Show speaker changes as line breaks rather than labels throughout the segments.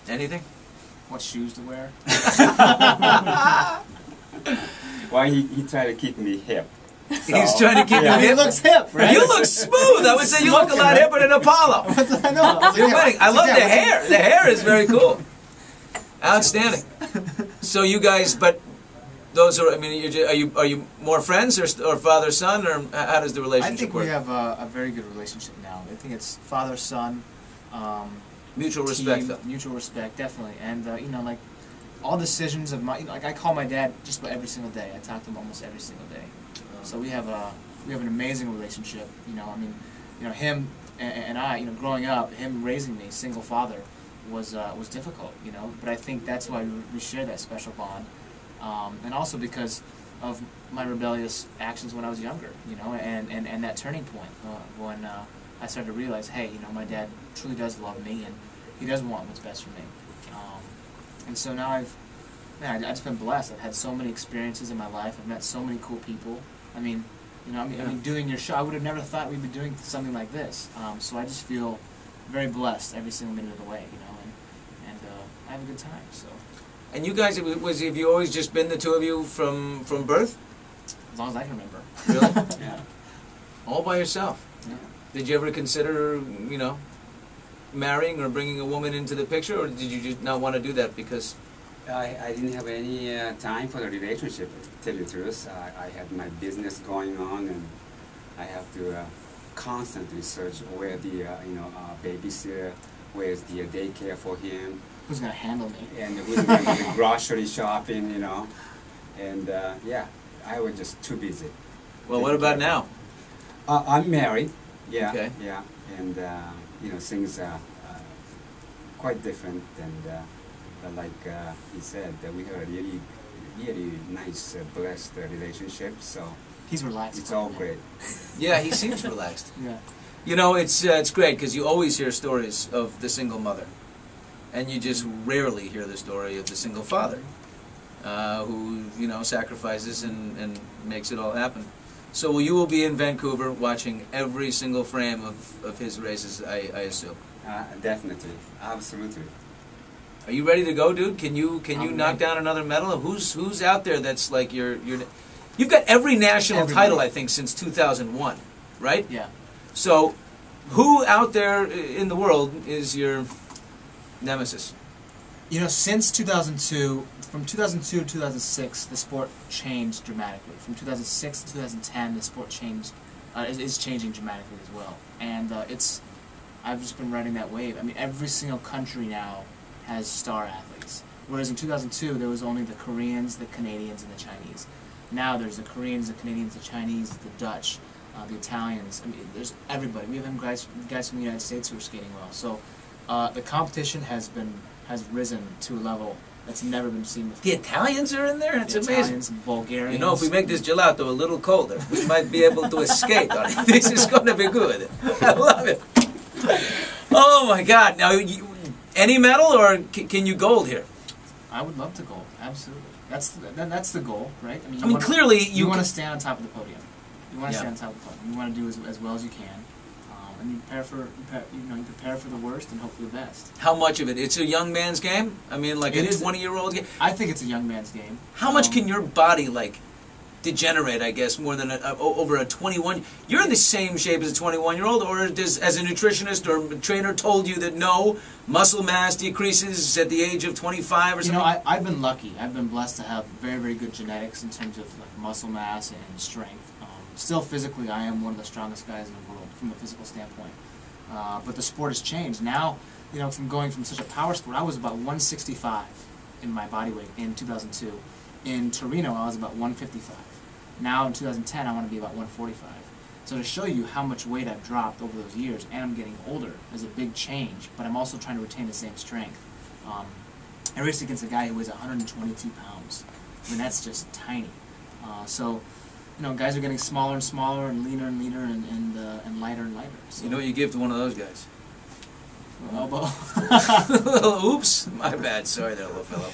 Anything?
What shoes to wear?
Well, he tried to keep me hip. So,
He's trying to keep you hip.
He looks hip, right?
You look smooth. I would say you look a lot hipper than Apollo.
I know.
You're winning. I love the hair. The hair is very cool. Outstanding. So you guys, but those are. I mean, are you more friends or father son, or how does the relationship
I think
work?
we have a very good relationship now. I think it's father son.
Mutual respect, though.
Mutual respect, definitely. And you know, like all decisions of my, like I call my dad just about every single day. I talk to him almost every single day. So we have an amazing relationship. You know, I mean, you know, him and I, you know, growing up, him raising me, single father, was difficult. You know, but I think that's why we share that special bond, and also because of my rebellious actions when I was younger. You know, and that turning point when I started to realize, hey, you know, my dad truly does love me, and he does want what's best for me. And so now I've just been blessed. I've had so many experiences in my life. I've met so many cool people. I mean, you know, I mean, doing your show, I would have never thought we'd be doing something like this. So I just feel very blessed every single minute of the way, you know, and I have a good time. So.
And you guys, have you always just been the two of you from birth?
As long as I can remember.
Really?
Yeah.
All by yourself.
Yeah.
Did you ever consider, you know, marrying or bringing a woman into the picture, or did you just not want to do that because?
I didn't have any time for the relationship, to tell you the truth. I had my business going on, and I have to constantly search where the babysitter, where's the daycare for him.
Who's going to handle me?
And who's going to do the grocery shopping, you know. And yeah, I was just too busy.
Well, what about now?
I'm married, yeah,
Okay.
yeah, and you know, things are quite different, and like he said, we have a really, really nice, blessed relationship. So
He's relaxed.
it's all great.
Yeah, he seems relaxed.
Yeah.
You know, it's great because you always hear stories of the single mother, and you just rarely hear the story of the single father, who, you know, sacrifices and makes it all happen. So you will be in Vancouver watching every single frame of his races, I assume.
Definitely, absolutely.
Are you ready to go, dude? Can you
I'm
knock
ready.
down another medal? Who's out there that's like you've got every national title, I think, since 2001, right?
Yeah.
So who out there in the world is your nemesis?
You know, since 2002, from 2002 to 2006, the sport changed dramatically. From 2006 to 2010, the sport changed, is changing dramatically as well. And I've just been riding that wave. I mean, every single country now has star athletes. Whereas in 2002, there was only the Koreans, the Canadians, and the Chinese. Now there's the Koreans, the Canadians, the Chinese, the Dutch, the Italians. I mean, there's everybody. We have guys from the United States who are skating well. So the competition has risen to a level that's never been seen before.
The Italians are in there? It's amazing.
Italians, Bulgarians.
You know, if we make this gelato a little colder, we might be able to escape on it. This is going to be good. I love it. Oh, my God. Now, any medal, or can you gold here?
I would love to gold. Absolutely. That's the goal, right?
I mean, clearly
you want to stand on top of the podium. You want to
Yeah.
stand on top of the podium. You want to do as well as you can, and you prepare for the worst and hope for the best.
How much of it? It's a young man's game? I mean, like
It
a
is.
20-year-old game?
I think it's a young man's game.
How much can your body, like, degenerate, I guess, more than over a 21? You're in the same shape as a 21-year-old, or does, as a nutritionist or a trainer told you that no, muscle mass decreases at the age of 25 or something?
You know, I've been lucky. I've been blessed to have very, very good genetics in terms of like muscle mass and strength. Still, physically, I am one of the strongest guys in the world from a physical standpoint. But the sport has changed. Now, you know, from going from such a power sport, I was about 165 in my body weight in 2002. In Torino, I was about 155. Now in 2010, I want to be about 145. So to show you how much weight I've dropped over those years, and I'm getting older, is a big change. But I'm also trying to retain the same strength. I raced against a guy who weighs 122 pounds. I mean, that's just tiny. So, you know, guys are getting smaller and smaller, and leaner and leaner, and lighter and lighter. So,
You know what you give to one of those guys?
elbow.
Oops, my bad. Sorry there, little fellow.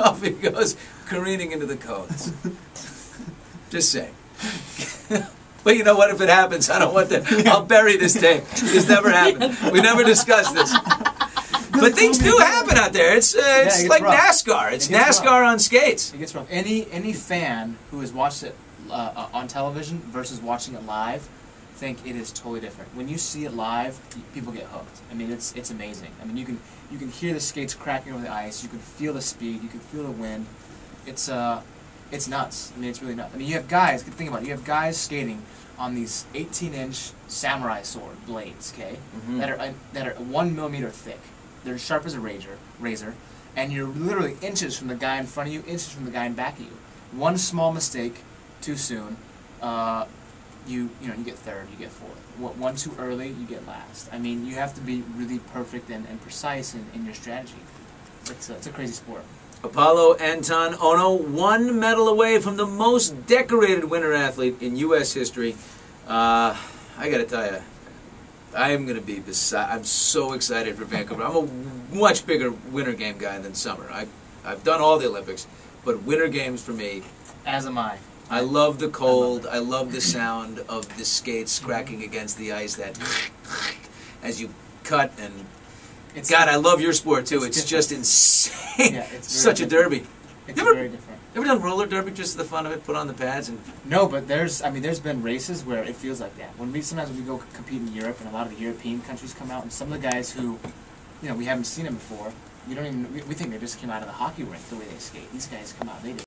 Off he goes, careening into the cones. Just saying. But you know what? If it happens, I don't want that. I'll bury this tape. This never happened. We never discussed this. But things do happen out there. It's
it
like
rough.
NASCAR. It's
It gets
NASCAR
rough.
on skates.
It gets rough. Any fan who has watched it on television versus watching it live, think it is totally different. When you see it live, people get hooked. I mean, it's amazing. I mean, you can hear the skates cracking over the ice. You can feel the speed. You can feel the wind. It's nuts. I mean, it's really nuts. I mean, you have guys. Think about it. You have guys skating on these 18-inch samurai sword blades, okay, that are 1 millimeter thick. They're sharp as a razor, and you're literally inches from the guy in front of you, inches from the guy in back of you. One small mistake too soon, you get third, you get fourth. One too early, you get last. I mean, you have to be really perfect and precise in your strategy. It's a crazy sport.
Apolo Ohno, 1 medal away from the most decorated winter athlete in U.S. history. I got to tell you, I am going to be I'm so excited for Vancouver. I'm a much bigger winter game guy than summer. I've done all the Olympics, but winter games for me.
As am I.
I love the cold. I love the sound of the skates cracking against the ice. That as you cut and. God, I love your sport too. It's just insane.
Yeah, it's
such a derby.
It's very different.
You ever done roller derby just for the fun of it? Put on the pads and.
No, but there's been races where it feels like that. Sometimes we go compete in Europe, and a lot of the European countries come out, and some of the guys who, we haven't seen them before. We think they just came out of the hockey rink the way they skate. These guys come out, they